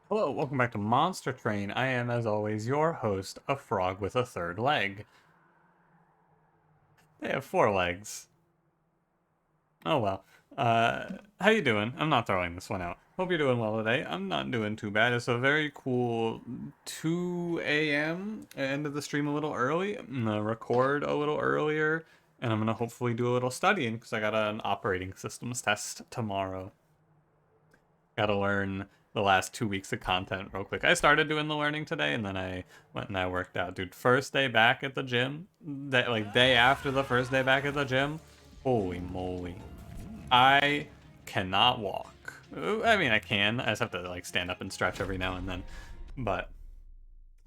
Hello, welcome back to Monster Train. I am, as always, your host, a frog with a third leg. They have four legs. Oh well. How you doing? I'm not throwing this one out. Hope you're doing well today. I'm not doing too bad. It's a very cool 2 a.m. I ended the stream a little early. I'm gonna record a little earlier, and I'm gonna hopefully do a little studying because I got an operating systems test tomorrow. Gotta learn the last 2 weeks of content real quick. I started doing the learning today, and then I went and I worked out. Dude, first day back at the gym, day after the first day back at the gym, holy moly. I cannot walk. I mean, I can. I just have to like stand up and stretch every now and then. But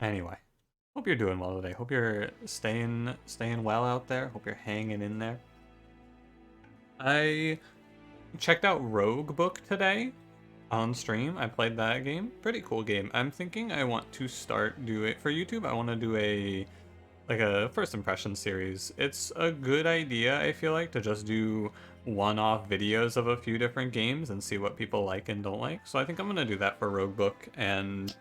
anyway, hope you're doing well today. Hope you're staying well out there. Hope you're hanging in there. I checked out Rogue Book today on stream. I played that game. Pretty cool game. I'm thinking I want to do it for YouTube. I want to do a first impression series. It's a good idea, I feel like, to just do one-off videos of a few different games and see what people like and don't like. So I think I'm gonna do that for Rogue Book, and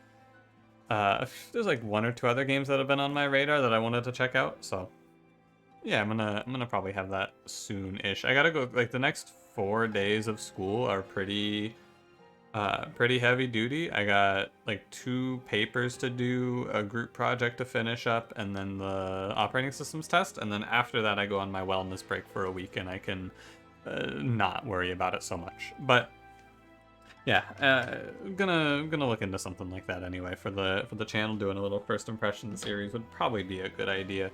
there's like one or two other games that have been on my radar that I wanted to check out. So yeah, I'm gonna probably have that soon-ish. I gotta go. Like the next 4 days of school are pretty heavy duty. I got like 2 papers to do, a group project to finish up, and then the operating systems test. And then after that, I go on my wellness break for a week, and I can not worry about it so much. But yeah, gonna look into something like that anyway for the channel. Doing a little first impression series would probably be a good idea.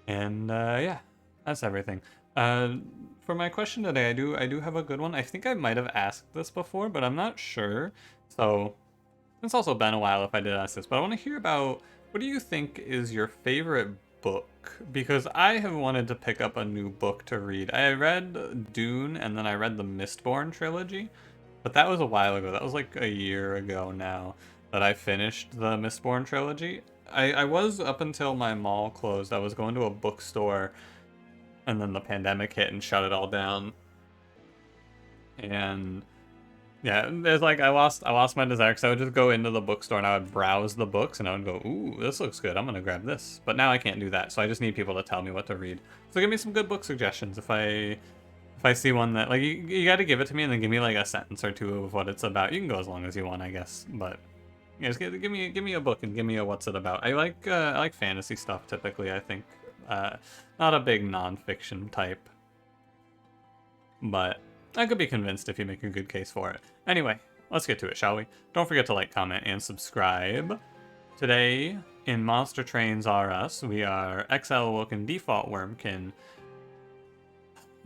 And yeah, that's everything. For my question today, I do have a good one. I think I might have asked this before, but I'm not sure. So it's also been a while if I did ask this, but I want to hear about what do you think is your favorite book? Because I have wanted to pick up a new book to read. I read Dune and then I read the Mistborn trilogy, but that was a while ago. That was like a year ago now that I finished the Mistborn trilogy. I was up until my mall closed. I was going to a bookstore and then the pandemic hit and shut it all down. And yeah, there's like I lost my desire because I would just go into the bookstore and I would browse the books and I would go, ooh, this looks good. I'm gonna grab this. But now I can't do that, so I just need people to tell me what to read. So give me some good book suggestions if I see one that like you got to give it to me and then give me like a sentence or two of what it's about. You can go as long as you want, I guess, but yeah, just give me a book and give me a what's it about. I like fantasy stuff typically. I think not a big nonfiction type, but I could be convinced if you make a good case for it. Anyway, let's get to it, shall we? Don't forget to like, comment, and subscribe. Today, in Monster Trains R Us, we are XL Awoken Default Wurmkin,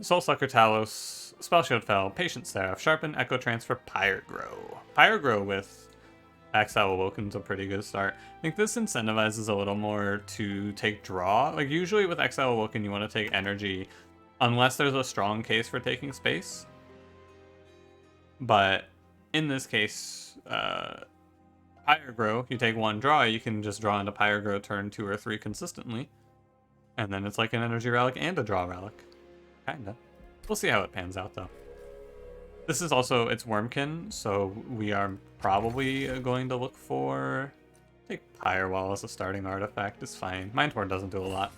Soulsucker Talos, Spellshield Fell, Patient Seraph, Sharpen, Echo Transfer, Pyregrow. Pyregrow with XL Awoken's a pretty good start. I think this incentivizes a little more to take draw. Like usually with XL Awoken you want to take energy unless there's a strong case for taking space. But in this case, Pyregrow, you take one draw, you can just draw into Pyregrow turn 2 or 3 consistently. And then it's like an energy relic and a draw relic. Kinda. We'll see how it pans out though. This is also, it's Wurmkin, so we are probably going to look for... Take Firewall as a starting artifact, is fine. Mind Torn doesn't do a lot.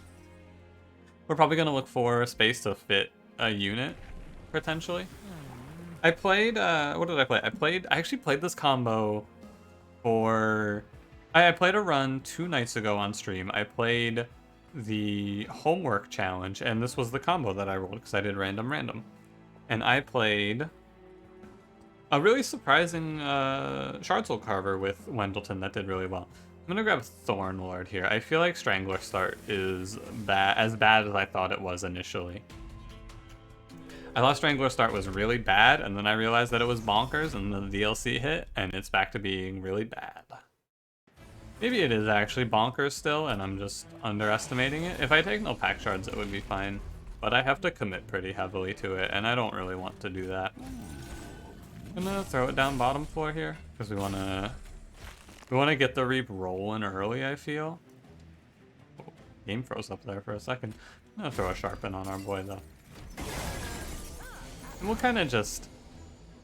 We're probably going to look for a space to fit a unit, potentially. I played, what did I play? I actually played this combo for... I played a run 2 nights ago on stream. I played the homework challenge, and this was the combo that I rolled because I did random. And I played a really surprising Shardsoul Carver with Wendleton that did really well. I'm gonna grab Thornlord here. I feel like Strangler Start is as bad as I thought it was initially. I thought Strangler Start was really bad, and then I realized that it was bonkers, and the DLC hit, and it's back to being really bad. Maybe it is actually bonkers still, and I'm just underestimating it. If I take no pack shards, it would be fine. But I have to commit pretty heavily to it, and I don't really want to do that. I'm gonna throw it down bottom floor here, because we wanna get the Reap rolling early, I feel. Oh, game froze up there for a second. I'm gonna throw a Sharpen on our boy, though. And we'll kind of just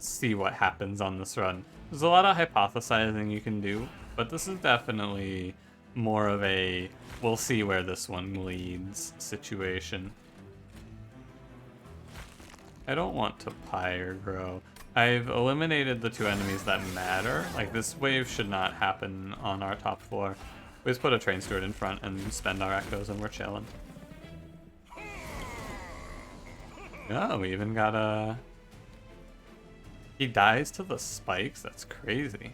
see what happens on this run. There's a lot of hypothesizing you can do, but this is definitely more of a we'll see where this one leads situation. I don't want to Pyro. I've eliminated the 2 enemies that matter. Like, this wave should not happen on our top floor. We just put a Train Steward in front and spend our echoes and we're chilling. Oh, we even got a... He dies to the spikes? That's crazy.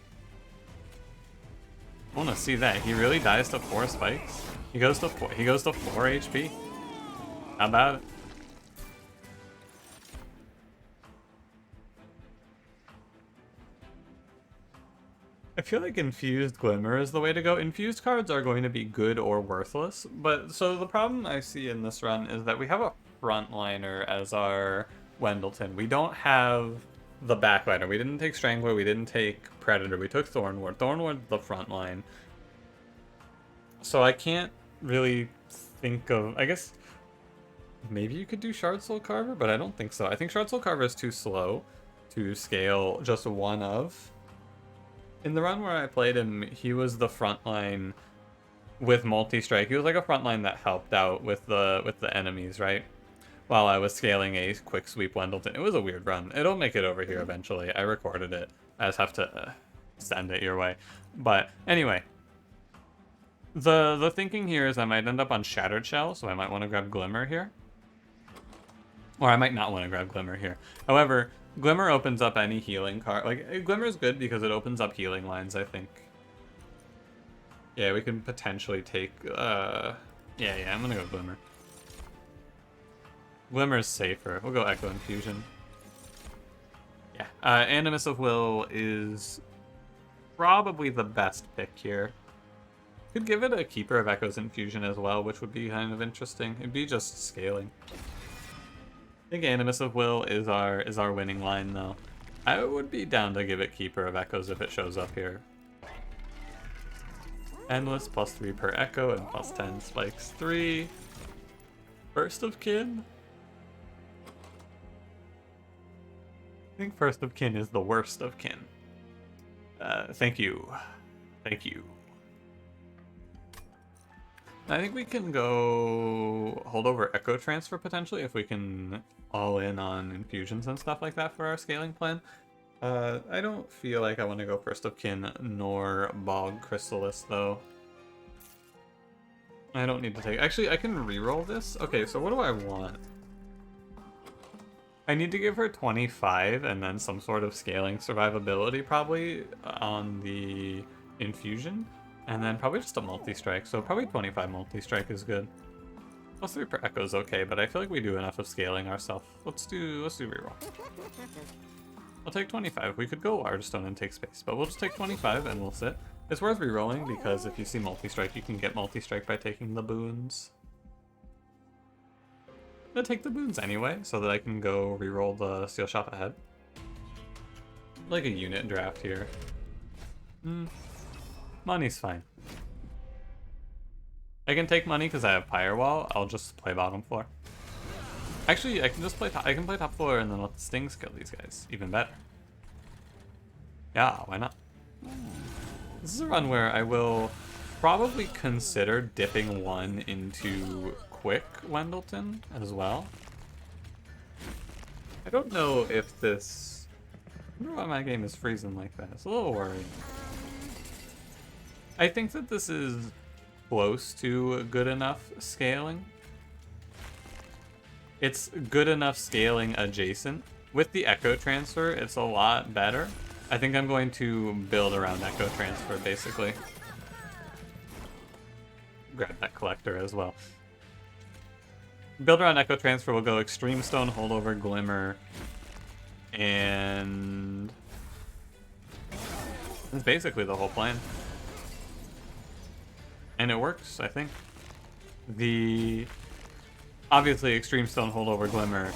I want to see that. He really dies to 4 spikes? He goes to 4 HP? How about it? I feel like Infused Glimmer is the way to go. Infused cards are going to be good or worthless, but so the problem I see in this run is that we have a frontliner as our Wendleton. We don't have the backliner. We didn't take Strangler, we didn't take Predator, we took Thornward. Thornward's the front line. So I can't really think of... I guess maybe you could do Shard Soul Carver, but I don't think so. I think Shard Soul Carver is too slow to scale just one of. In the run where I played him, he was the front line with multi-strike. He was like a front line that helped out with the enemies, right? While I was scaling a quick sweep Wendleton. It was a weird run. It'll make it over here eventually. I recorded it. I just have to send it your way. But anyway, the thinking here is I might end up on Shattered Shell, so I might want to grab Glimmer here. Or I might not want to grab Glimmer here. However, Glimmer opens up any healing card. Like, Glimmer is good because it opens up healing lines, I think. Yeah, we can potentially take, yeah, I'm gonna go Glimmer. Glimmer is safer. We'll go Echo Infusion. Yeah, Animus of Will is probably the best pick here. Could give it a Keeper of Echoes Infusion as well, which would be kind of interesting. It'd be just scaling. I think Animus of Will is our winning line, though. I would be down to give it Keeper of Echoes if it shows up here. Endless, +3 per Echo, and +10 spikes 3. First of Kin? I think First of Kin is the worst of kin. Thank you. Thank you. I think we can go hold over Echo Transfer potentially if we can all in on infusions and stuff like that for our scaling plan. I don't feel like I want to go First of Kin nor Bog Chrysalis though. I don't need to take... Actually, I can reroll this. Okay, so what do I want? I need to give her 25 and then some sort of scaling survivability probably on the infusion. And then probably just a multi-strike, so probably 25 multi-strike is good. +3 per Echo is okay, but I feel like we do enough of scaling ourselves. Let's do reroll. I'll take 25. We could go Large Stone and take space, but we'll just take 25 and we'll sit. It's worth rerolling because if you see multi-strike, you can get multi-strike by taking the boons. I'm gonna take the boons anyway, so that I can go reroll the Steel Shop ahead. Like a unit draft here. Money's fine. I can take money because I have Firewall. I'll just play bottom floor. Actually, I can just play top floor and then let the Stings kill these guys. Even better. Yeah, why not? This is a run where I will probably consider dipping one into Quick Wendleton as well. I don't know if this... I wonder why my game is freezing like that. It's a little worried. I think that this is close to good enough scaling. It's good enough scaling adjacent. With the Echo Transfer, it's a lot better. I think I'm going to build around Echo Transfer, basically. Grab that Collector as well. Build around Echo Transfer, we'll go Extreme Stone, Holdover, Glimmer, and... that's basically the whole plan. And it works, I think. Obviously, Extreme Stone, Holdover, Glimmer,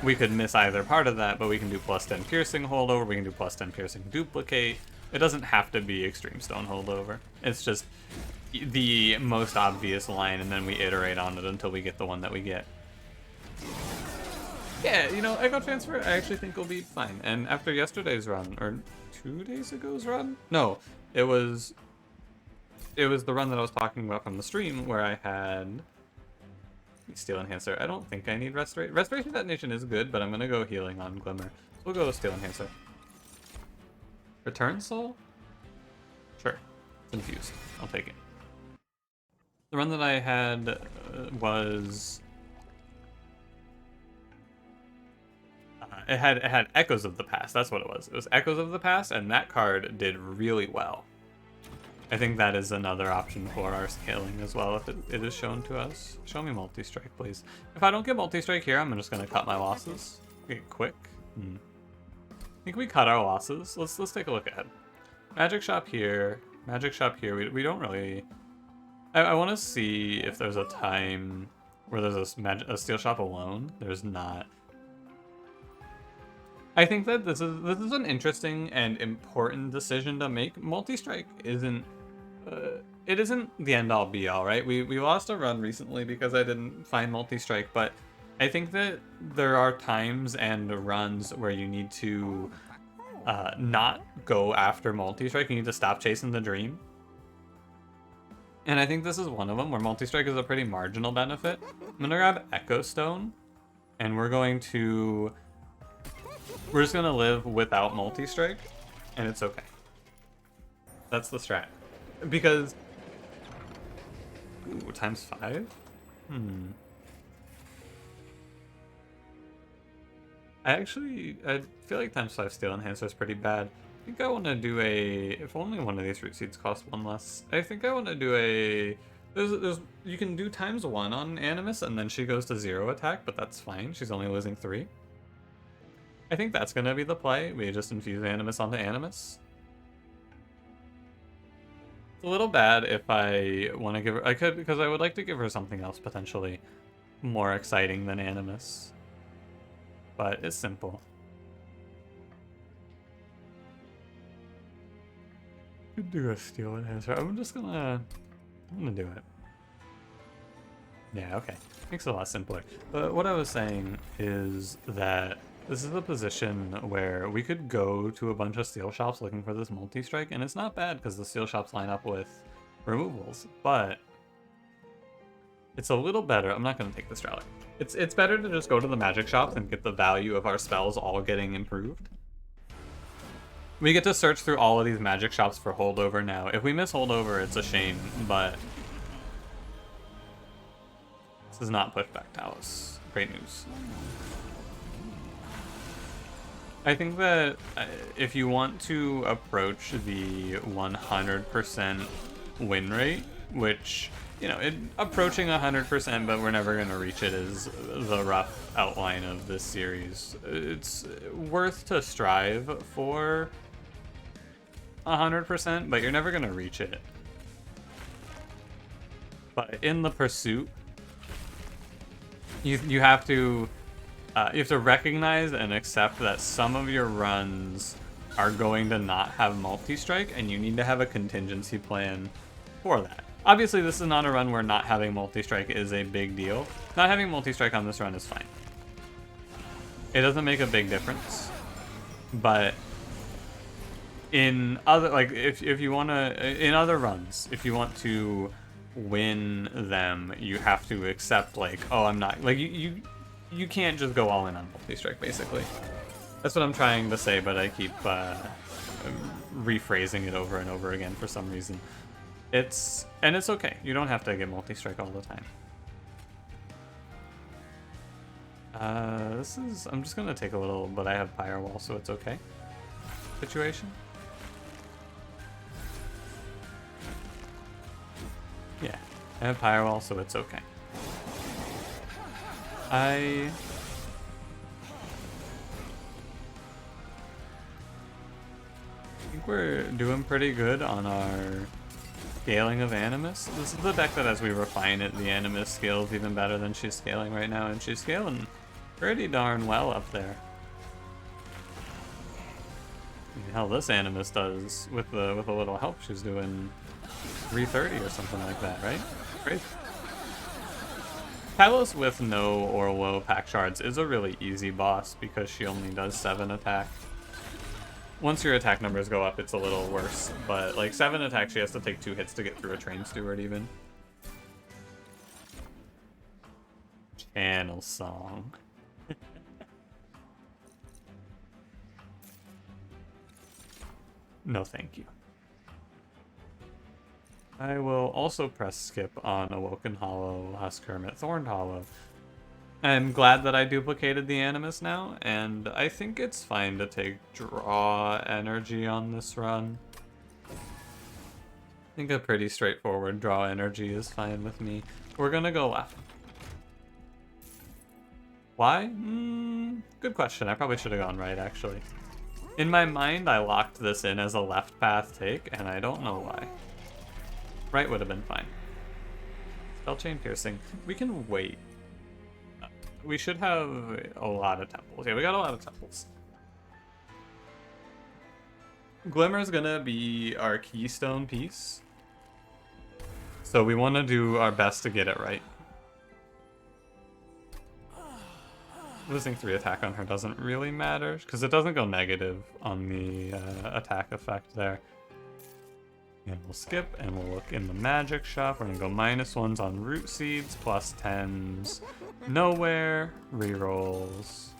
we could miss either part of that, but we can do +10 Piercing Holdover, we can do +10 Piercing Duplicate. It doesn't have to be Extreme Stone Holdover. It's just the most obvious line, and then we iterate on it until we get the one that we get. Yeah, you know, Echo Transfer I actually think will be fine. And after yesterday's run, or 2 days ago's run? No, it was the run that I was talking about from the stream where I had Steel Enhancer. I don't think I need Restoration. Restoration Detonation is good, but I'm gonna go healing on Glimmer. So we'll go with Steel Enhancer. Return Soul? Sure. Confused. I'll take it. The run that I had was... it had Echoes of the Past. That's what it was. It was Echoes of the Past, and that card did really well. I think that is another option for our scaling as well if it is shown to us. Show me multi-strike, please. If I don't get multi-strike here, I'm just going to cut my losses. Get quick. I think we cut our losses. Let's take a look ahead. Magic Shop here. Magic Shop here. We don't really... I want to see if there's a time where there's a Steel Shop alone. There's not. I think that this is an interesting and important decision to make. Multi-strike isn't... it isn't the end-all be-all, right? We lost a run recently because I didn't find multi-strike, but I think that there are times and runs where you need to not go after multi-strike. You need to stop chasing the dream. And I think this is one of them, where multi-strike is a pretty marginal benefit. I'm going to grab Echo Stone, and we're just going to live without multi-strike, and it's okay. That's the strat. Because... Ooh, times 5? I feel like times 5 Steel Enhancer is pretty bad. I think I want to do a... If only one of these root seeds cost 1 less. I think I want to do a... You can do times 1 on Animus, and then she goes to 0 attack, but that's fine. She's only losing 3. I think that's going to be the play. We just infuse Animus onto Animus. It's a little bad if I want to give her... I could, because I would like to give her something else potentially more exciting than Animus. But it's simple. Could do a Steel Enhancer. I'm gonna do it. Yeah, okay. Makes it a lot simpler. But what I was saying is that this is a position where we could go to a bunch of steel shops looking for this multi-strike, and it's not bad because the steel shops line up with removals, but it's a little better. I'm not going to take this relic. It's better to just go to the magic shops and get the value of our spells all getting improved. We get to search through all of these magic shops for holdover now. If we miss holdover, it's a shame, but this is not pushback Talus. Great news. I think that if you want to approach the 100% win rate, which, you know, approaching 100%, but we're never going to reach it, is the rough outline of this series. It's worth to strive for 100%, but you're never going to reach it. But in the pursuit, you have to recognize and accept that some of your runs are going to not have multi-strike, and you need to have a contingency plan for that. Obviously, this is not a run where not having multi-strike is a big deal. Not having multi-strike on this run is fine. It doesn't make a big difference. But in other, like, if you want to, in other runs, if you want to win them, you have to accept, like, oh, I'm not, like, you can't just go all in on multi-strike, basically. That's what I'm trying to say, but I keep rephrasing it over and over again for some reason. It's okay. You don't have to get multi-strike all the time. I'm just gonna take a little, but I have Firewall, so it's okay. Situation. Yeah, I have Firewall, so it's okay. I think we're doing pretty good on our scaling of Animus. This is the deck that, as we refine it, the Animus scales even better than she's scaling right now, and she's scaling pretty darn well up there. Hell, this Animus does, with a little help, she's doing 330 or something like that, right? Crazy. Kylos with no or low pack shards is a really easy boss because she only does 7 attack. Once your attack numbers go up, it's a little worse, but like 7 attack, she has to take 2 hits to get through a train steward even. Channel song. No thank you. I will also press skip on Awoken Hollow, Husk Hermit, Thorned Hollow. I'm glad that I duplicated the Animus now, and I think it's fine to take draw energy on this run. I think a pretty straightforward draw energy is fine with me. We're gonna go left. Why? Good question. I probably should have gone right, actually. In my mind, I locked this in as a left path take, and I don't know why. Right would have been fine. Spell chain piercing. We can wait. We should have a lot of temples. Yeah, we got a lot of temples. Glimmer's gonna be our keystone piece. So we want to do our best to get it right. Losing 3 attack on her doesn't really matter, because it doesn't go negative on the attack effect there. And we'll skip, and we'll look in the magic shop. We're going to go -1s on root seeds, +10s nowhere, rerolls,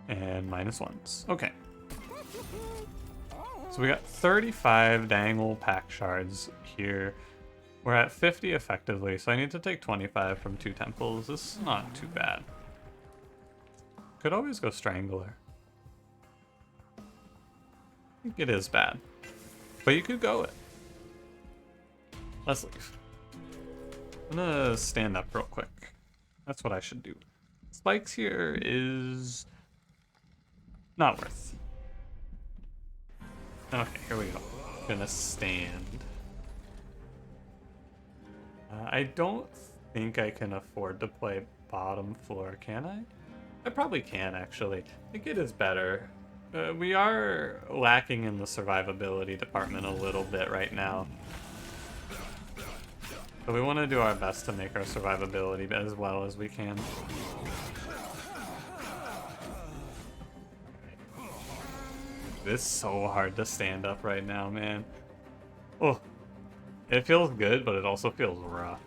and -1s. Okay. So we got 35 dangle pack shards here. We're at 50 effectively, so I need to take 25 from 2 temples. This is not too bad. Could always go Strangler. I think it is bad. But you could go it. Let's leave. I'm gonna stand up real quick. That's what I should do. Spikes here is not worth. Okay, here we go. Gonna stand. I don't think I can afford to play bottom floor, can I? I probably can, actually. I think it is better. We are lacking in the survivability department a little bit right now. So we want to do our best to make our survivability as well as we can. It's so hard to stand up right now, man. Oh, it feels good, but it also feels rough.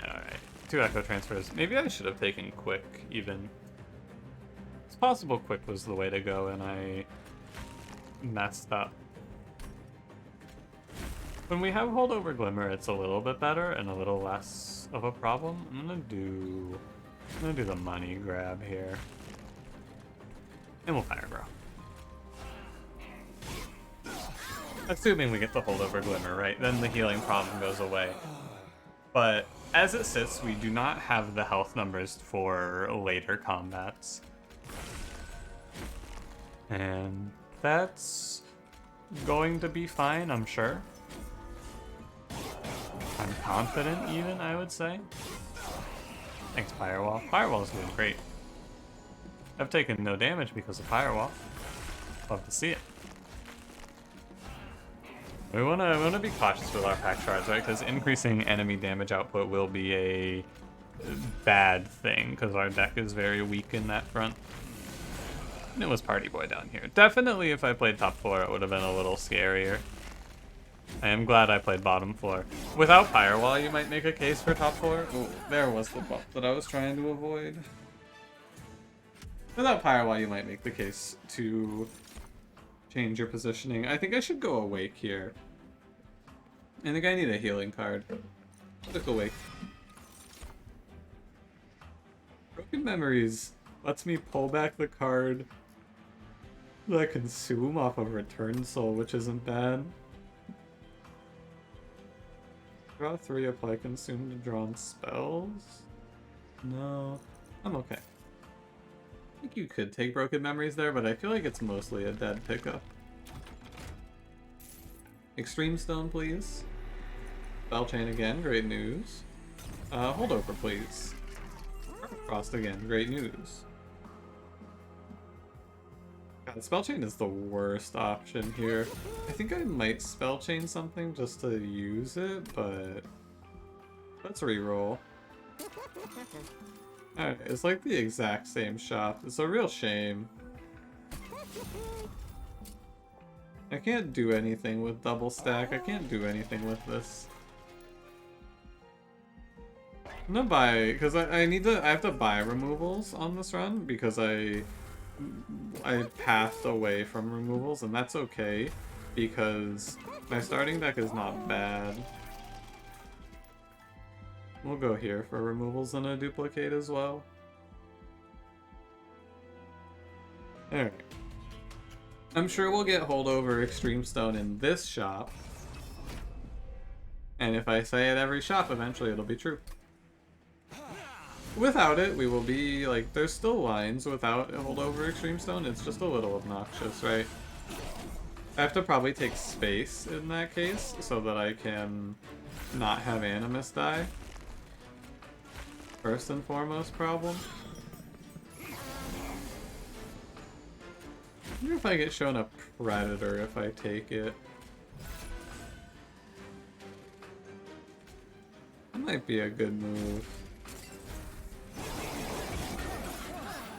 Alright, 2 echo transfers. Maybe I should have taken quick, even. It's possible quick was the way to go, and I messed up. When we have holdover glimmer, it's a little bit better and a little less of a problem. I'm gonna do the money grab here. And we'll fire grow. Assuming we get the holdover glimmer, right? Then the healing problem goes away. But as it sits, we do not have the health numbers for later combats. And that's going to be fine, I'm sure. I'm confident even, I would say. Thanks, Firewall. Firewall's doing great. I've taken no damage because of Firewall. Love to see it. We wanna be cautious with our pack shards, right? Because increasing enemy damage output will be a bad thing, because our deck is very weak in that front. And it was Party Boy down here. Definitely if I played top floor, it would have been a little scarier. I am glad I played bottom floor. Without Firewall, you might make a case for top floor. Oh, there was the bump that I was trying to avoid. Without Firewall, you might make the case to change your positioning. I think I should go Awake here. I think I need a healing card. Click Awake. Broken Memories lets me pull back the card that I consume off of Return Soul, which isn't bad. Draw 3, apply consume to drawn spells? No, I'm okay. I think you could take Broken Memories there, but I feel like it's mostly a dead pickup. Extreme Stone, please. Spell Chain again, great news. Holdover, please. Frost again, great news. God, Spell Chain is the worst option here. I think I might Spell Chain something just to use it, but let's reroll. Alright, it's like the exact same shop. It's a real shame. I can't do anything with double stack. I can't do anything with this. I'm gonna buy, because I have to buy removals on this run because I pathed away from removals, and that's okay because my starting deck is not bad. We'll go here for removals and a duplicate as well. Alright. I'm sure we'll get holdover Extreme Stone in this shop. And if I say it every shop, eventually it'll be true. Without it, we will be, like, there's still lines without a holdover Extreme Stone. It's just a little obnoxious, right? I have to probably take space in that case so that I can not have Animus die. First and foremost problem. I wonder if I get shown a Predator if I take it. That might be a good move.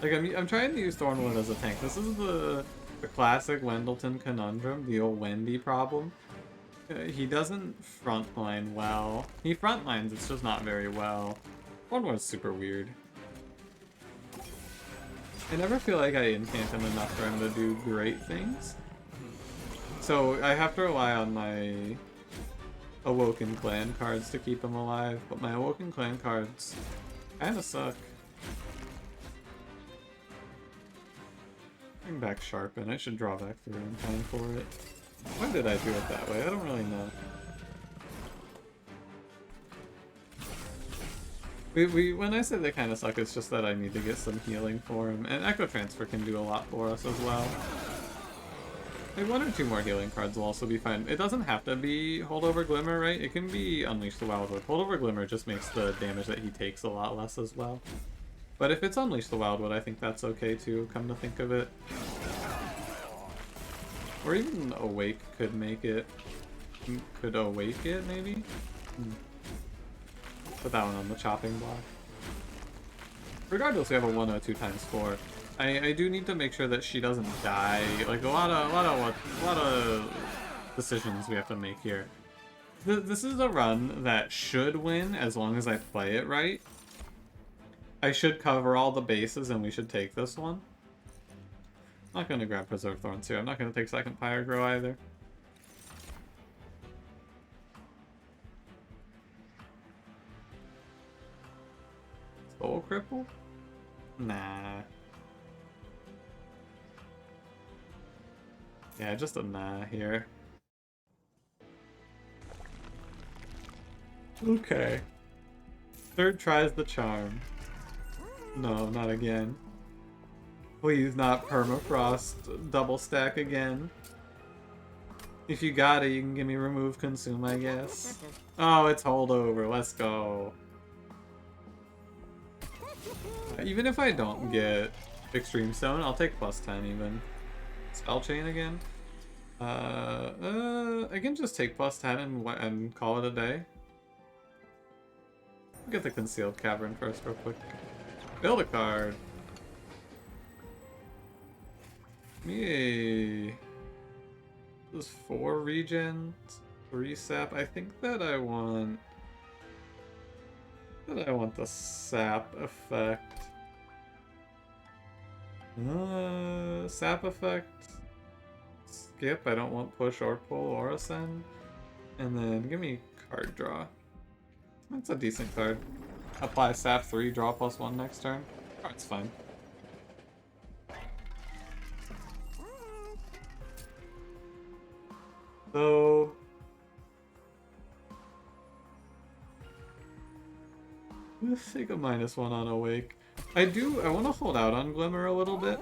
Like, I'm trying to use Thornwood as a tank. This is the classic Wendleton conundrum, the old Wendy problem. He doesn't frontline well. He frontlines, it's just not very well. Thornwood's super weird. I never feel like I incant him enough for him to do great things. So I have to rely on my Awoken clan cards to keep him alive, but my Awoken clan cards kinda suck. Bring back Sharpen. I should draw back through in time for it. Why did I do it that way? I don't really know. When I say they kind of suck, it's just that I need to get some healing for him. And Echo Transfer can do a lot for us as well. Like, 1 or 2 more healing cards will also be fine. It doesn't have to be Holdover Glimmer, right? It can be Unleash the Wildwood. Holdover Glimmer just makes the damage that he takes a lot less as well. But if it's Unleash the Wildwood, I think that's okay too, come to think of it. Or even Awake could make it. Could Awake it, maybe? Put that one on the chopping block. Regardless, we have a 102 times 4. I do need to make sure that she doesn't die. Like, a lot of decisions we have to make here. This is a run that should win as long as I play it right. I should cover all the bases and we should take this one. I'm not going to grab Preserve Thorns here. I'm not going to take second Pyrogrow either. Soul Cripple? Nah. Yeah, just a nah here. Okay. Third tries the charm. No, not again. Please not permafrost double stack again. If you got it, you can give me remove consume, I guess. Oh, it's holdover. Let's go. Even if I don't get Extreme Stone, I'll take +10 even. Spell Chain again. I can just take +10 and call it a day. Get the Concealed Cavern first real quick. Build a card. Yay. This is 4 regen, 3 sap. I think that I want the sap effect. Sap effect. Skip. I don't want push or pull or ascend. And then give me card draw. That's a decent card. Apply sap 3, draw +1 next turn. Card's fine. So let's take a -1 on Awake. I want to hold out on Glimmer a little bit.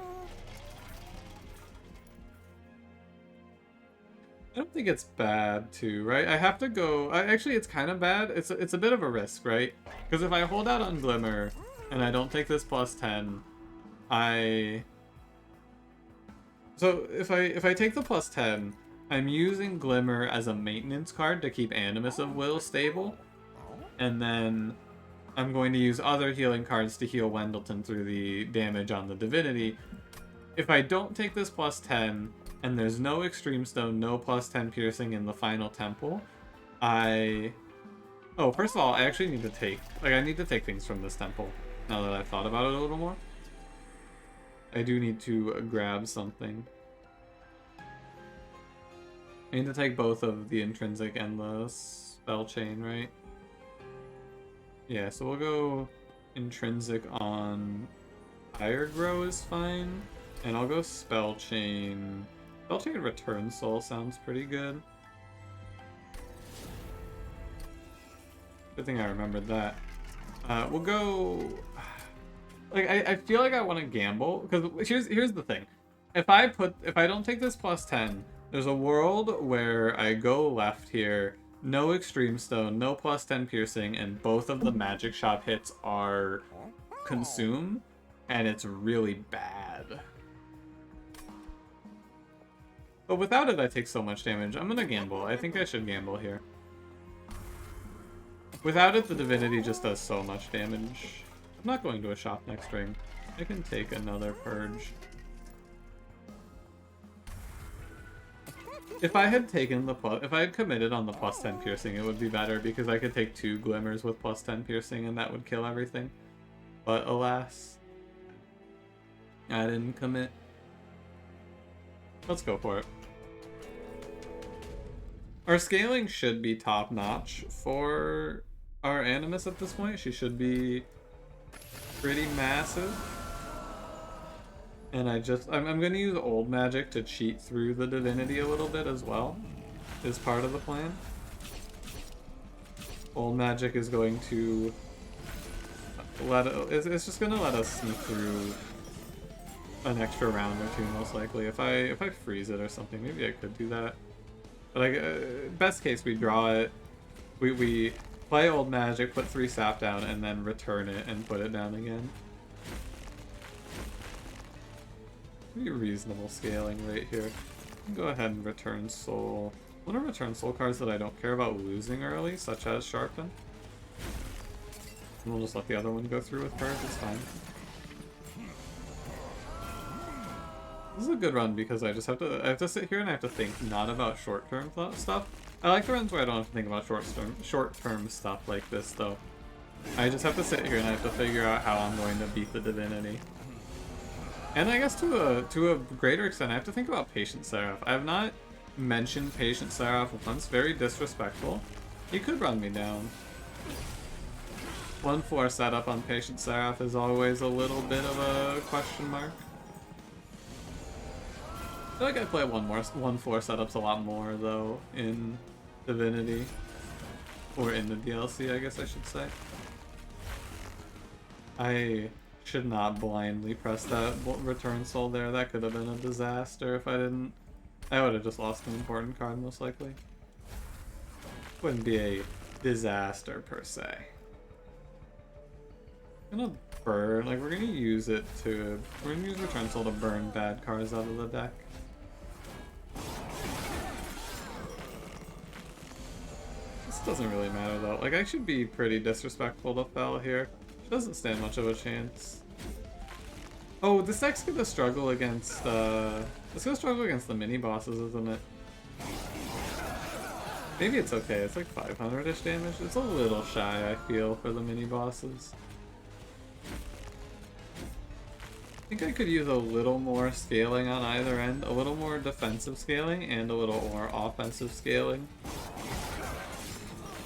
I don't think it's bad too, right? I have to go. Actually, it's kind of bad. It's a bit of a risk, right? Because if I hold out on Glimmer and I don't take this +10, so So if I take the +10, I'm using Glimmer as a maintenance card to keep Animus of Will stable, and then I'm going to use other healing cards to heal Wendleton through the damage on the Divinity. If I don't take this +10, and there's no Extreme Stone, no +10 piercing in the final temple, Oh, first of all, I actually need to take... I need to take things from this temple, now that I've thought about it a little more. I do need to grab something. I need to take both of the Intrinsic and the Spell Chain, right? Yeah, so we'll go Intrinsic on Fire Grow is fine. And I'll go Spell Chain. Spell Chain Return Soul sounds pretty good. Good thing I remembered that. We'll go... I feel like I want to gamble, because here's the thing. If I don't take this +10, there's a world where I go left here, no Extreme Stone, no +10 piercing, and both of the magic shop hits are consumed, and it's really bad. But without it, I take so much damage. I'm gonna gamble. I think I should gamble here. Without it, the Divinity just does so much damage. I'm not going to a shop next ring. I can take another Purge. If I had taken the if I had committed on the +10 piercing, it would be better because I could take 2 Glimmers with +10 piercing and that would kill everything. But alas, I didn't commit. Let's go for it. Our scaling should be top-notch for our Animus at this point. She should be pretty massive. And I'm going to use Old Magic to cheat through the Divinity a little bit as well, is part of the plan. Old Magic is going to it's just going to let us sneak through an extra round or two, most likely. If I freeze it or something, maybe I could do that. But best case, we draw it, we play Old Magic, put 3 sap down, and then return it and put it down again. Pretty reasonable scaling right here. Go ahead and return Soul. I want to return Soul cards that I don't care about losing early, such as Sharpen. And we'll just let the other one go through with Purge, it's fine. This is a good run because I have to sit here and I have to think not about short-term stuff. I like the runs where I don't have to think about short-term stuff like this though. I just have to sit here and I have to figure out how I'm going to beat the Divinity. And I guess to a greater extent, I have to think about Patient Seraph. I have not mentioned Patient Seraph once. Very disrespectful. He could run me down. 1-4 setup on Patient Seraph is always a little bit of a question mark. I feel like I play 1-4 setups a lot more though in Divinity, or in the DLC, I guess I should say. I should not blindly press that Return Soul there. That could have been a disaster if I didn't. I would have just lost an important card most likely. Wouldn't be a disaster per se. I'm gonna burn, we're gonna use Return Soul to burn bad cards out of the deck. This doesn't really matter though. I should be pretty disrespectful to Fel here. She doesn't stand much of a chance. Oh, this deck's gonna struggle against it's gonna struggle against the mini bosses, isn't it? Maybe it's okay. It's like 500-ish damage. It's a little shy, I feel, for the mini bosses. I think I could use a little more scaling on either end. A little more defensive scaling and a little more offensive scaling.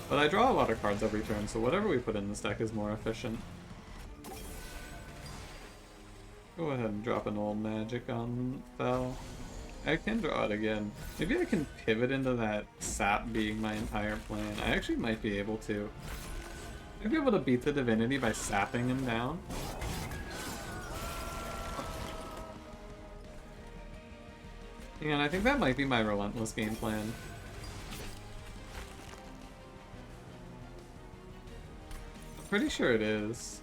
But I draw a lot of cards every turn, so whatever we put in this deck is more efficient. Go ahead and drop an Old Magic on Fel. I can draw it again. Maybe I can pivot into that sap being my entire plan. I actually might be able to. I'd be able to beat the Divinity by sapping him down. And I think that might be my Relentless game plan. I'm pretty sure it is.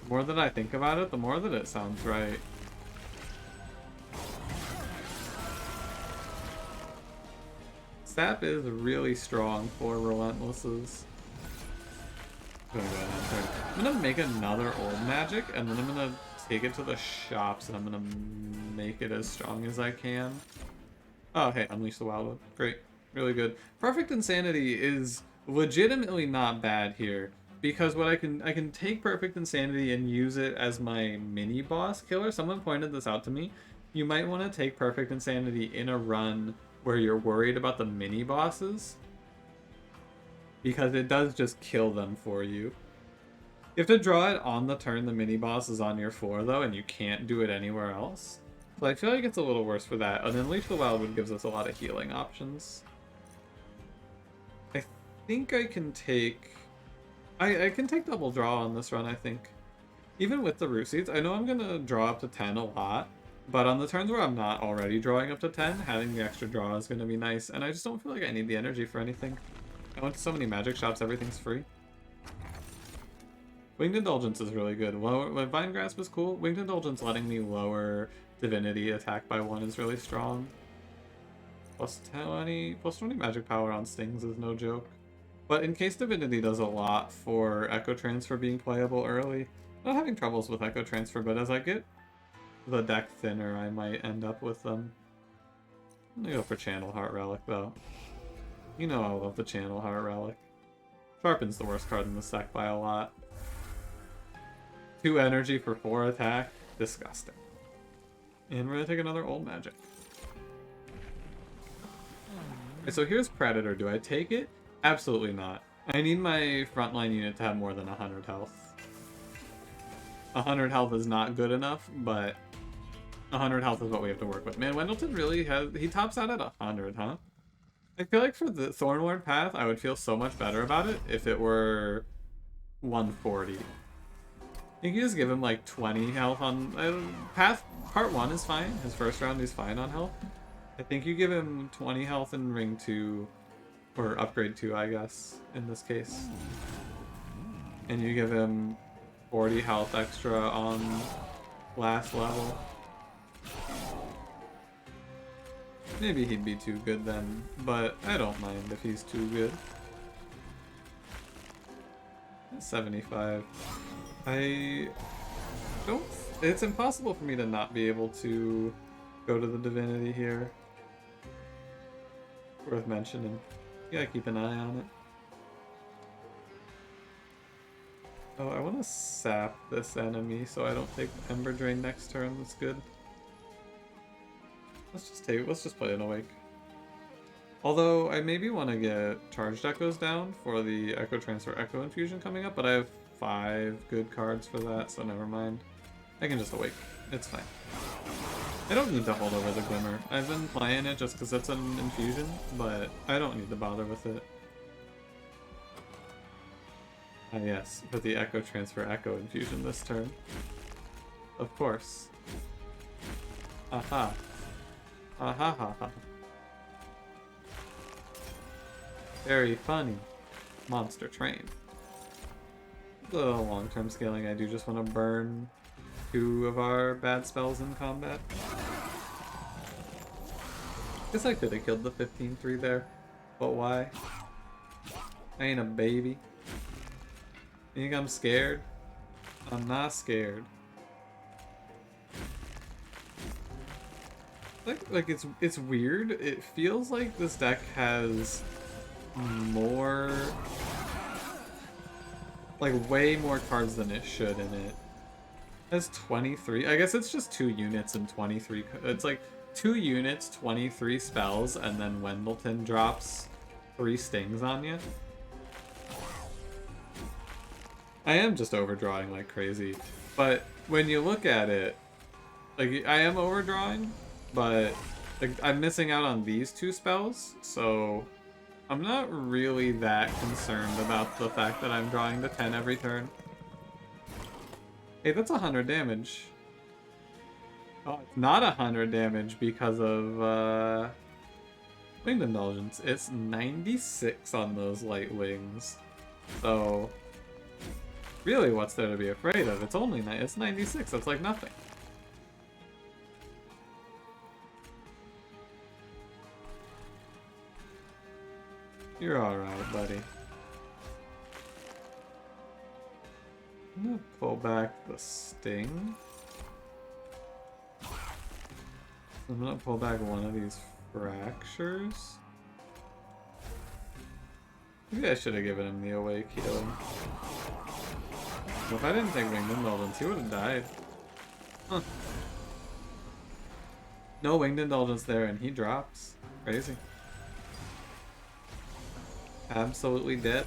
The more that I think about it, the more that it sounds right. Sap is really strong for Relentlesses. I'm gonna make another old magic, and then I'm gonna take it to the shops, and I'm gonna make it as strong as I can. Oh, hey, Unleash the Wildwood. Great. Really good. Perfect Insanity is legitimately not bad here, because what I can take Perfect Insanity and use it as my mini boss killer. Someone pointed this out to me. You might want to take Perfect Insanity in a run where you're worried about the mini bosses, because it does just kill them for you. You have to draw it on the turn the mini boss is on your floor, though, and you can't do it anywhere else. So I feel like it's a little worse for that. And then Unleash the Wildwood gives us a lot of healing options. I think I can take... I can take double draw on this run, I think. Even with the Root Seeds, I know I'm going to draw up to 10 a lot, but on the turns where I'm not already drawing up to 10, having the extra draw is going to be nice, and I just don't feel like I need the energy for anything. I went to so many magic shops, everything's free. Winged Indulgence is really good. Vine Grasp is cool. Winged Indulgence letting me lower Divinity attack by 1 is really strong. Plus 20 magic power on stings is no joke. But in case Divinity does a lot for Echo Transfer being playable early, I'm not having troubles with Echo Transfer, but as I get the deck thinner, I might end up with them. I'm gonna go for Channel Heart Relic, though. You know I love the Channel Heart Relic. Sharpen's the worst card in the deck by a lot. 2 energy for 4 attack. Disgusting. And we're gonna take another old magic. Okay, so here's Predator. Do I take it? Absolutely not. I need my frontline unit to have more than 100 health. 100 health is not good enough, but 100 health is what we have to work with. Man, Wendleton really has... He tops out at 100, huh? I feel like for the Thornward path, I would feel so much better about it if it were 140. I think you just give him like 20 health on... Part 1 is fine. His first round he's fine on health. I think you give him 20 health in Ring 2, or Upgrade 2, I guess, in this case. And you give him 40 health extra on last level. Maybe he'd be too good then, but I don't mind if he's too good. 75. I don't... It's impossible for me to not be able to go to the Divinity here. Worth mentioning. You gotta keep an eye on it. Oh, I want to sap this enemy so I don't take Ember Drain next turn. That's good. Let's just play an Awake. Although I maybe want to get Charged Echoes down for the Echo Transfer Echo Infusion coming up, but I have 5 good cards for that, so never mind. I can just Awake. It's fine. I don't need to hold over the Glimmer. I've been playing it just because it's an infusion, but I don't need to bother with it. Ah yes, for the Echo Transfer Echo Infusion this turn. Of course. Aha. Aha ha ha. Very funny. Monster Train. The long-term scaling, I do just want to burn 2 of our bad spells in combat. Guess I could have killed the 15-3 there, but why? I ain't a baby. You think I'm scared? I'm not scared. Like it's weird. It feels like this deck has more, like way more cards than it should in it. It has 23. I guess it's just 2 units and 23. It's like 2 units, 23 spells, and then Wendleton drops 3 stings on you. I am just overdrawing like crazy, but when you look at it, like I am overdrawing, but like, I'm missing out on these 2 spells, so I'm not really that concerned about the fact that I'm drawing to 10 every turn. Hey, that's 100 damage. Oh, it's not 100 damage because of Winged Indulgence. It's 96 on those light wings. So really, what's there to be afraid of? It's only it's 96. That's like nothing. You're alright, buddy. I'm gonna pull back the sting. I'm gonna pull back one of these fractures. Maybe I should have given him the awake healing. But if I didn't take Winged Indulgence, he would have died. Huh. No Winged Indulgence there, and he drops. Crazy. Absolutely dead.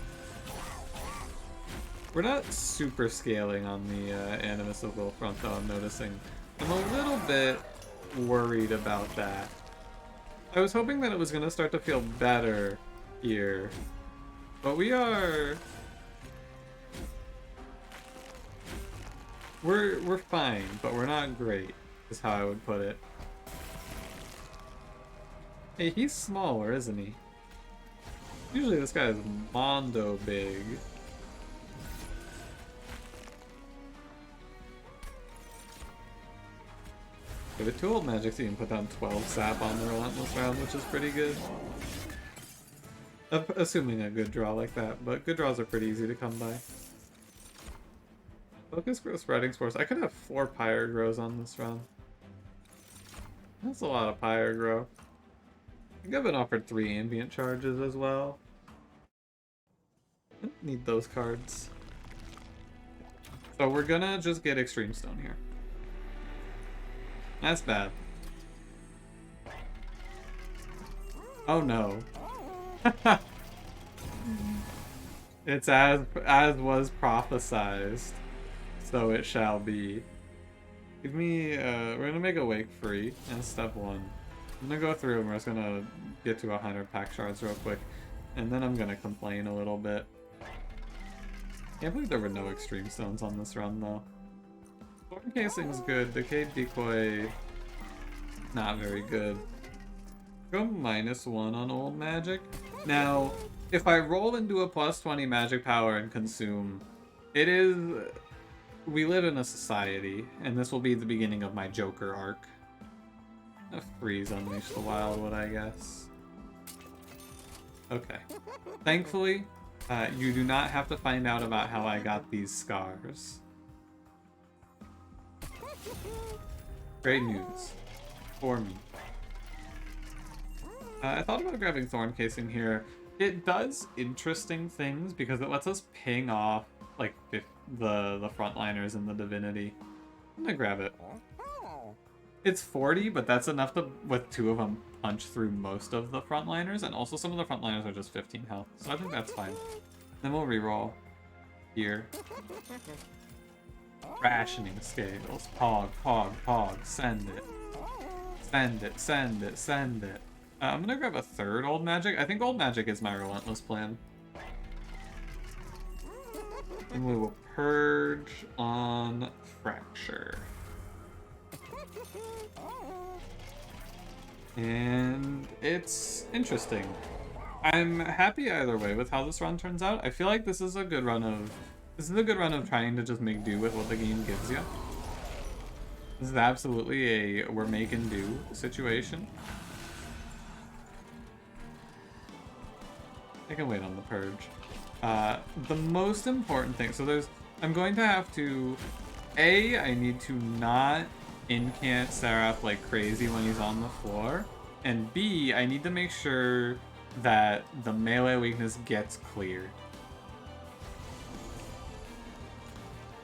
We're not super scaling on the Animus of Will front, though, I'm noticing. I'm a little bit worried about that. I was hoping that it was going to start to feel better here. But we're fine, but we're not great, is how I would put it. Hey, he's smaller, isn't he? Usually this guy is mondo big. Okay, the 2 old magics you can put down 12 sap on the Relentless round, which is pretty good. Assuming a good draw like that, but good draws are pretty easy to come by. Focus Growth, Spreading Spores. I could have 4 Pyre Grows on this run. That's a lot of Pyre Grow. I think I've been offered 3 Ambient Charges as well. I don't need those cards. So we're gonna just get Extreme Stone here. That's bad. Oh no. It's as was prophesized, so it shall be. Give me, we're gonna make Awake free in step 1. I'm gonna go through and we're just gonna get to 100 pack shards real quick, and then I'm gonna complain a little bit. Can't believe there were no Extreme Stones on this run though. Storm Casing's good, Decayed Decoy, not very good. Go -1 on old magic. Now, if I roll into a +20 magic power and consume, it is... We live in a society, and this will be the beginning of my Joker arc. A freeze Unleash the Wildwood, I guess. Okay. Thankfully, you do not have to find out about how I got these scars. Great news. For me. I thought about grabbing Thorn Casing here. It does interesting things because it lets us ping off like the frontliners in the Divinity. I'm gonna grab it. It's 40, but that's enough to, with 2 of them, punch through most of the frontliners, and also some of the frontliners are just 15 health, so I think that's fine. Then we'll reroll here. Rationing Scales. Pog, pog, pog. Send it. Send it, send it, send it. I'm gonna grab a 3rd Old Magic. I think Old Magic is my Relentless plan. And we will Purge on Fracture. And it's interesting. I'm happy either way with how this run turns out. I feel like this is a good run of trying to just make do with what the game gives you. This is absolutely a we're making do situation. I can wait on the Purge. The most important thing, so I'm going to have to, I need to not incant Seraph like crazy when he's on the floor, and B, I need to make sure that the melee weakness gets cleared.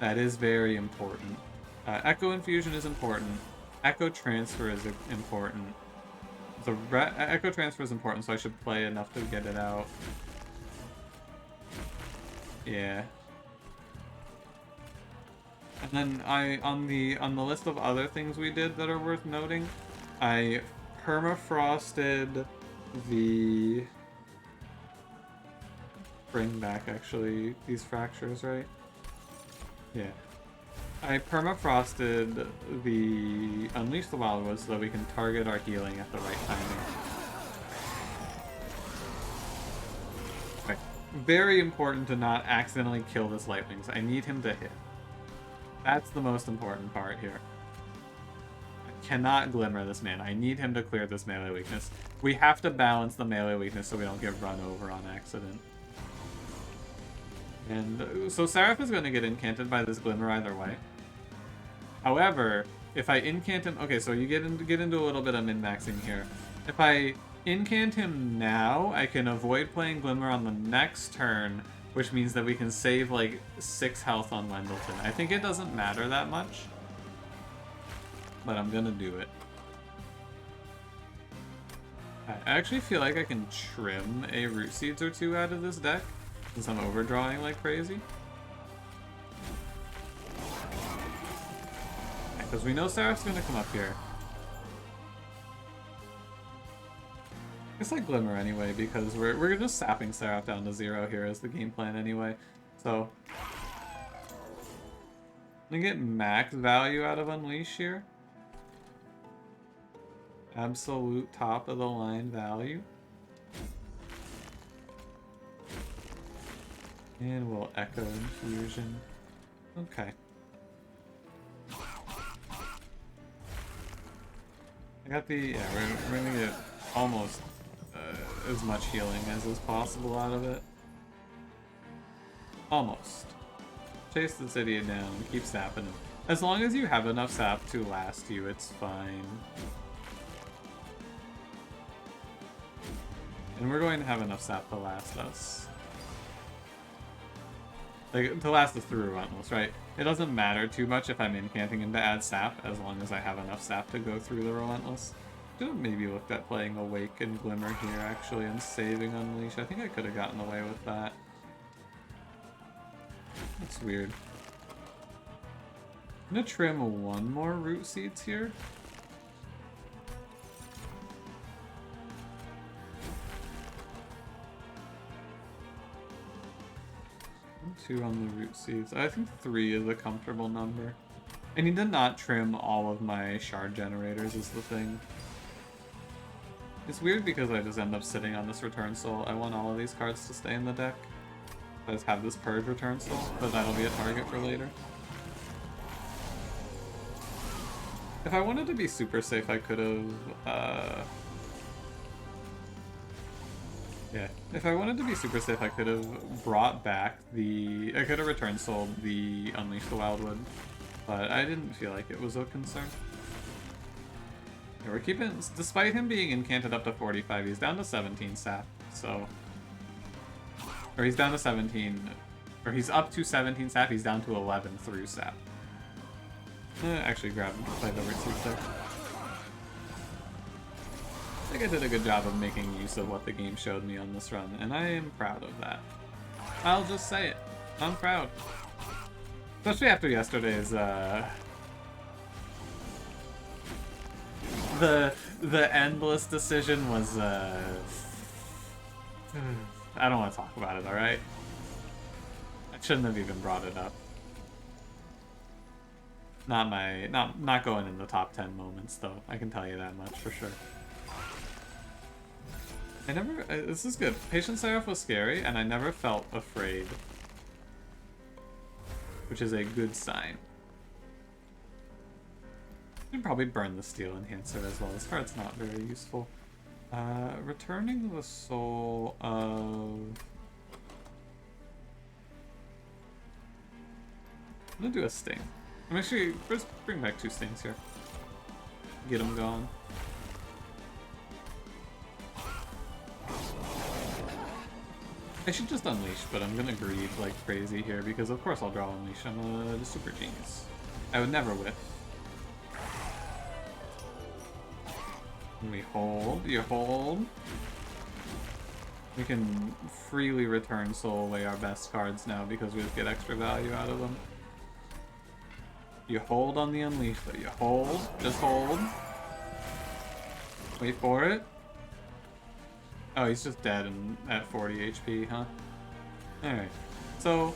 That is very important. Echo Infusion is important. Echo Transfer is important. The Echo Transfer is important, so I should play enough to get it out. Yeah. And then on the list of other things we did that are worth noting, I permafrosted the... Bring back actually these fractures, right? Yeah. I permafrosted the Unleash the Wildwood so that we can target our healing at the right timing. Okay. Very important to not accidentally kill this Lightwings. I need him to hit. That's the most important part here. cannot Glimmer this man. I need him to clear this melee weakness. We have to balance the melee weakness so we don't get run over on accident. And so Seraph is going to get incanted by this Glimmer either way. However, if I incant him... Okay, so you get into a little bit of min-maxing here. If I incant him now, I can avoid playing Glimmer on the next turn, which means that we can save like 6 health on Wendleton. I think it doesn't matter that much, but I'm gonna do it. I actually feel like I can trim a Root Seeds or 2 out of this deck, since I'm overdrawing like crazy. Because we know Seraph's gonna come up here. I guess I Glimmer anyway, because we're just sapping Seraph down to 0 here as the game plan anyway. So I'm gonna get max value out of Unleash here. Absolute top of the line value. And we'll Echo Infusion. Okay. I got the... Yeah, we're gonna get almost as much healing as is possible out of it. Almost. Chase this idiot down, keep sapping him. As long as you have enough sap to last you, it's fine. And we're going to have enough sap to last us. Like, to last us through Relentless, right? It doesn't matter too much if I'm incanting him to add sap, as long as I have enough sap to go through the Relentless. Should have maybe looked at playing Awoken Glimmer here, actually, and saving Unleash. I think I could have gotten away with that. That's weird. I'm gonna trim 1 more Root Seeds here. And 2 on the Root Seeds. I think 3 is a comfortable number. I need to not trim all of my Shard Generators is the thing. It's weird because I just end up sitting on this Return Soul. I want all of these cards to stay in the deck. I just have this Purge Return Soul, but that'll be a target for later. If I wanted to be super safe, I could have... Yeah, if I wanted to be super safe, I could have brought back the... I could have Return Souled the Unleash the Wildwood, but I didn't feel like it was a concern. We're keeping, despite him being incanted up to 45, he's down to 17 sap, so... Or he's down to 17, or he's up to 17 sap, he's down to 11 through sap. Actually play the Root Seeds there. I think I did a good job of making use of what the game showed me on this run, and I am proud of that. I'll just say it. I'm proud. Especially after yesterday's, The Endless decision was, I don't want to talk about it, alright? I shouldn't have even brought it up. Not going in the top 10 moments, though. I can tell you that much for sure. This is good. Patient Seraph was scary, and I never felt afraid. Which is a good sign. You can probably burn the Steel Enhancer as well. This card's not very useful. Returning the soul of... I'm gonna do a Sting. I'm actually... First, bring back 2 Stings here. Get them going. I should just Unleash, but I'm gonna greed like crazy here because of course I'll draw Unleash. I'm a super genius. I would never whiff. We hold, you hold. We can freely return soul away our best cards now because we just get extra value out of them. You hold on the Unleash though, you hold, just hold. Wait for it. Oh, he's just dead and at 40 HP, huh? Alright, so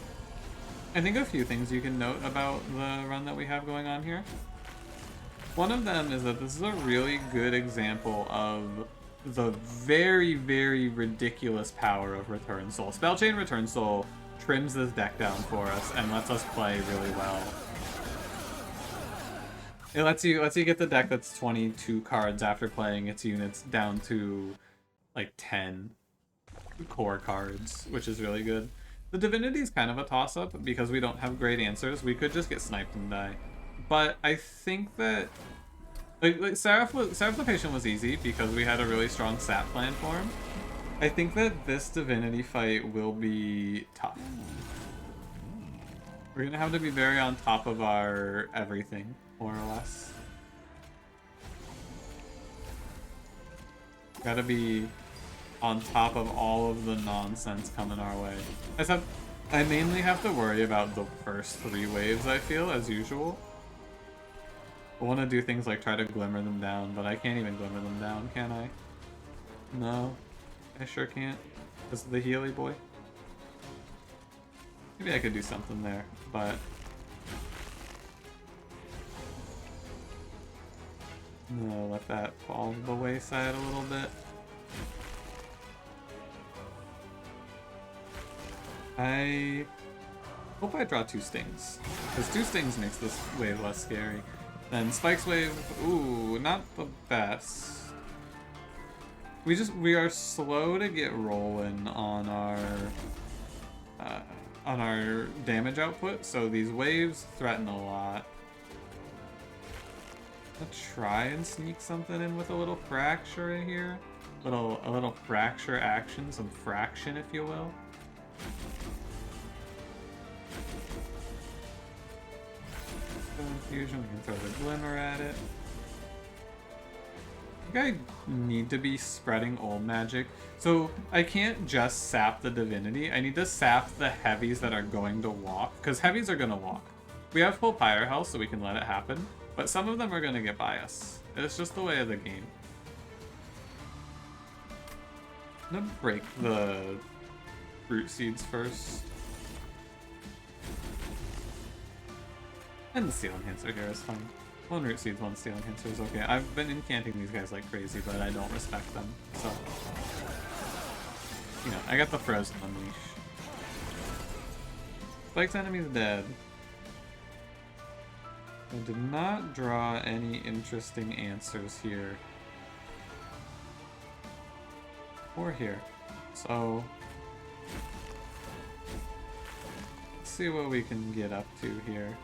I think a few things you can note about the run that we have going on here. One of them is that this is a really good example of the very, very ridiculous power of Return Soul. Spellchain Return Soul trims this deck down for us and lets us play really well. It lets you get the deck that's 22 cards after playing its units down to like 10 core cards, which is really good. The Divinity is kind of a toss-up because we don't have great answers. We could just get sniped and die. But I think that like Seraph the Patient was easy because we had a really strong sap plan for him. I think that this Divinity fight will be tough. We're gonna have to be very on top of our everything, more or less. Gotta be on top of all of the nonsense coming our way. Except, I mainly have to worry about the first 3 waves, I feel, as usual. I want to do things like try to glimmer them down, but I can't even glimmer them down, can I? No, I sure can't. This is the Healy boy. Maybe I could do something there, but... no, let that fall to the wayside a little bit. I hope I draw 2 stings, because 2 stings makes this wave less scary. Then Spike's wave, ooh, not the best. We are slow to get rolling on our damage output, so these waves threaten a lot. I'll try and sneak something in with a little fracture in here. A little fracture action, some fraction if you will. Infusion, we can throw the glimmer at it. I think I need to be spreading old magic. So I can't just sap the Divinity. I need to sap the heavies that are going to walk, because heavies are going to walk. We have full pyre health, so we can let it happen, but some of them are going to get by us. It's just the way of the game. I'm gonna break the root seeds first. And the Steel Enhancer here is fine. 1 root seeds, 1 Steel Enhancer is okay. I've been incanting these guys like crazy, but I don't respect them, so... you know, I got the Frozen Unleash. Spike's enemy's dead. I did not draw any interesting answers here. Or here. So... let's see what we can get up to here.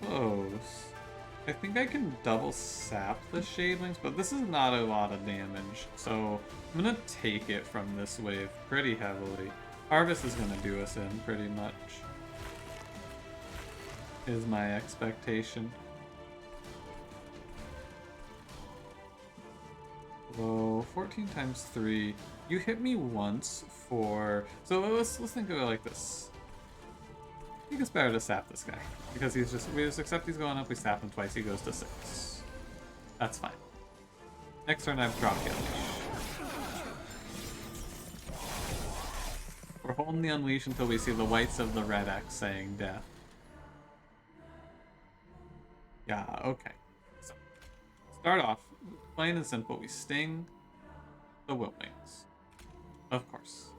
Close. I think I can double sap the Shadewings, but this is not a lot of damage, so I'm gonna take it from this wave pretty heavily. Harvest is gonna do us in pretty much, is my expectation. So 14 times 3. You hit me once for... so let's think of it like this. I think it's better to sap this guy, because we just accept he's going up, we sap him twice, he goes to 6. That's fine. Next turn I've dropped the Unleash. We're holding the Unleash until we see the whites of the red X saying death. Yeah, okay. So, start off, plain and simple, we sting the Wurmkins. Of course.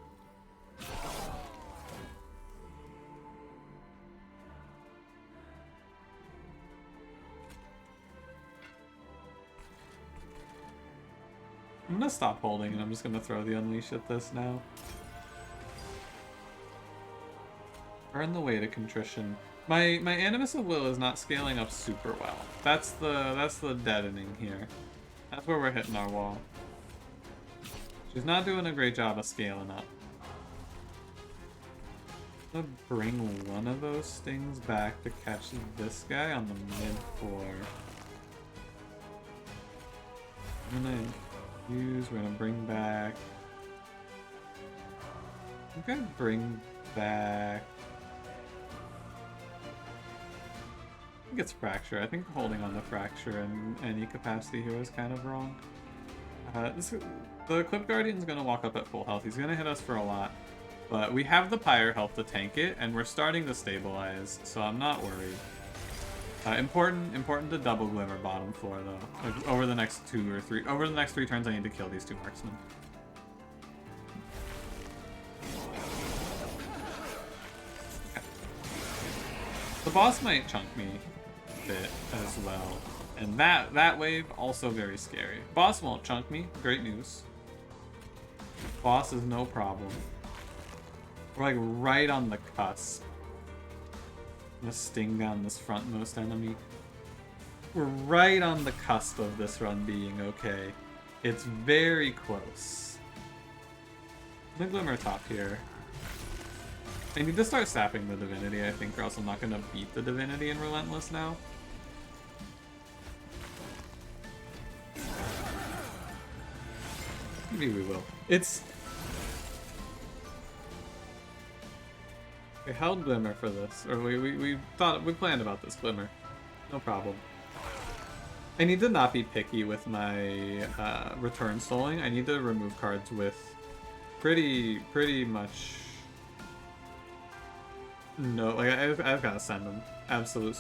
I'm gonna stop holding and I'm just gonna throw the Unleash at this now. Earn the way to Contrition. My Animus of Will is not scaling up super well. That's the deadening here. That's where we're hitting our wall. She's not doing a great job of scaling up. I'm gonna bring one of those stings back to catch this guy on the mid floor. I'm gonna use, we're gonna bring back... I'm gonna bring back... I think it's Fracture. I think holding on to Fracture in any capacity here is kind of wrong. The Clip Guardian's gonna walk up at full health. He's gonna hit us for a lot. But we have the Pyre health to tank it, and we're starting to stabilize, so I'm not worried. Important to double Glimmer bottom floor though. Like, over the next 3 turns I need to kill these 2 marksmen. The boss might chunk me a bit as well. And that wave, also very scary. Boss won't chunk me. Great news. Boss is no problem. We're like right on the cusp. I'm gonna sting down this frontmost enemy. We're right on the cusp of this run being okay. It's very close. I'm gonna Glimmer top here. I need to start sapping the Divinity, I think, or else I'm not gonna beat the Divinity in Relentless now. Maybe we will. We held Glimmer for this, or we planned about this Glimmer. No problem. I need to not be picky with my return souling. I need to remove cards with pretty much no. Like I've got to send them. Absolute.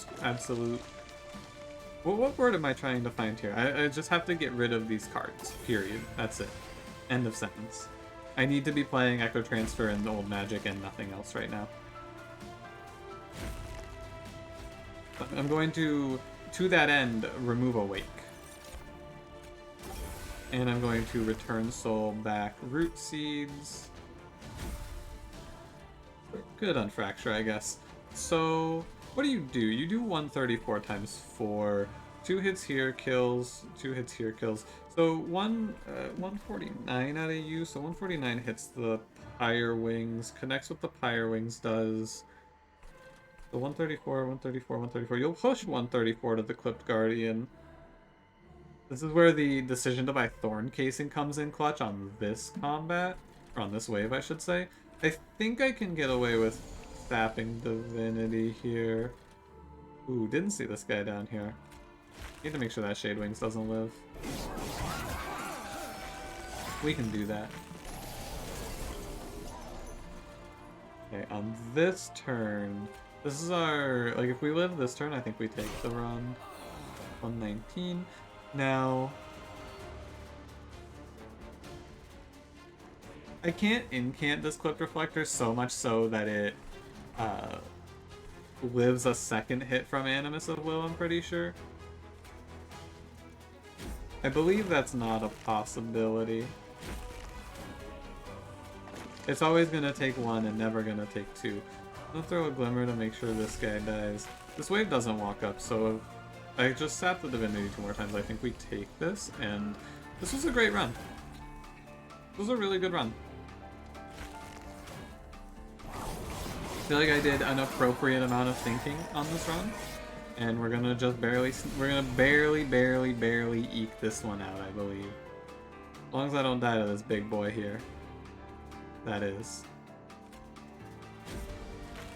What word am I trying to find here? I just have to get rid of these cards. Period. That's it. End of sentence. I need to be playing Echo Transfer and Old Magic and nothing else right now. I'm going to that end, remove Awake. And I'm going to return soul back Root Seeds. Good on Fracture, I guess. So, what do? You do 134 times 4. 2 hits here, kills. 2 hits here, kills. So 149 out of you. So 149 hits the Pyre Wings, connects with the Pyre Wings, does... So 134, 134, 134. You'll push 134 to the Clipped Guardian. This is where the decision to buy Thorn Casing comes in clutch on this combat. Or on this wave, I should say. I think I can get away with sapping Divinity here. Ooh, didn't see this guy down here. Need to make sure that Shade Wings doesn't live. We can do that. Okay, on this turn, this is our, like, if we live this turn, I think we take the run. 119. Now, I can't incant this Clipped Reflector so much so that it lives a second hit from Animus of Will, I'm pretty sure. I believe that's not a possibility. It's always going to take 1 and never going to take 2. I'm going to throw a Glimmer to make sure this guy dies. This wave doesn't walk up, so if I just sap the Divinity 2 more times, I think we take this, and this was a great run. This was a really good run. I feel like I did an appropriate amount of thinking on this run, and we're gonna just barely eke this one out, I believe. As long as I don't die to this big boy here. That is.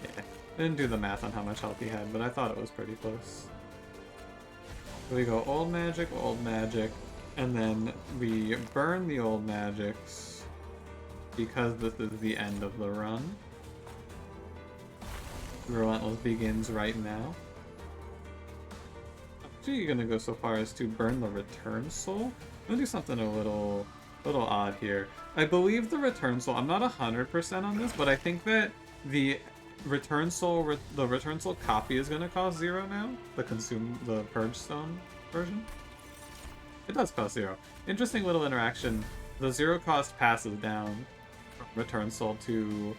Yeah, I didn't do the math on how much health he had, but I thought it was pretty close. So we go Old Magic, and then we burn the Old Magics because this is the end of the run. Relentless begins right now. I'm actually gonna go so far as to burn the Return Soul. I'm gonna do something a little odd here. I believe the Return Soul, I'm not 100% on this, but I think that the Return Soul copy is gonna cost 0 now. The Purge Stone version. It does cost 0. Interesting little interaction. The 0 cost passes down from Return Soul to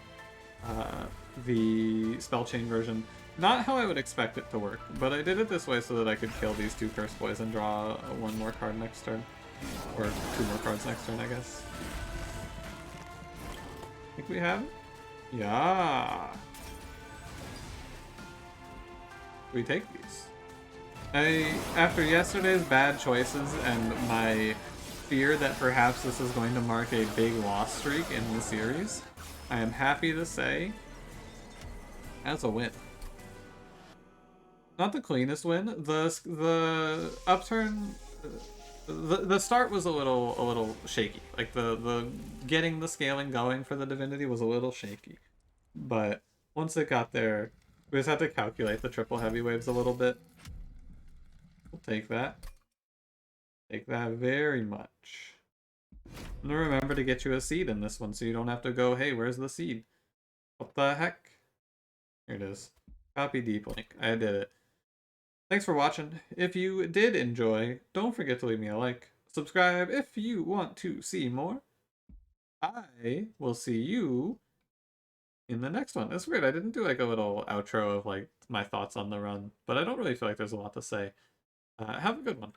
the Spell Chain version. Not how I would expect it to work, but I did it this way so that I could kill these 2 Curse Boys and draw 1 more card next turn. Or 2 more cards next turn, I guess. Think we have it? Yeah! We take these. After yesterday's bad choices and my fear that perhaps this is going to mark a big loss streak in the series, I am happy to say that's a win. Not the cleanest win. The upturn, the start was a little shaky. Like the getting the scaling going for the Divinity was a little shaky, but once it got there, we just had to calculate the triple heavy waves a little bit. We'll take that. Take that very much. I'm gonna remember to get you a seed in this one so you don't have to go, hey, where's the seed? What the heck? Here it is. Copy deep link. I did it. Thanks for watching. If you did enjoy, don't forget to leave me a like. Subscribe if you want to see more. I will see you in the next one. It's weird. I didn't do like a little outro of like my thoughts on the run, but I don't really feel like there's a lot to say. Have a good one.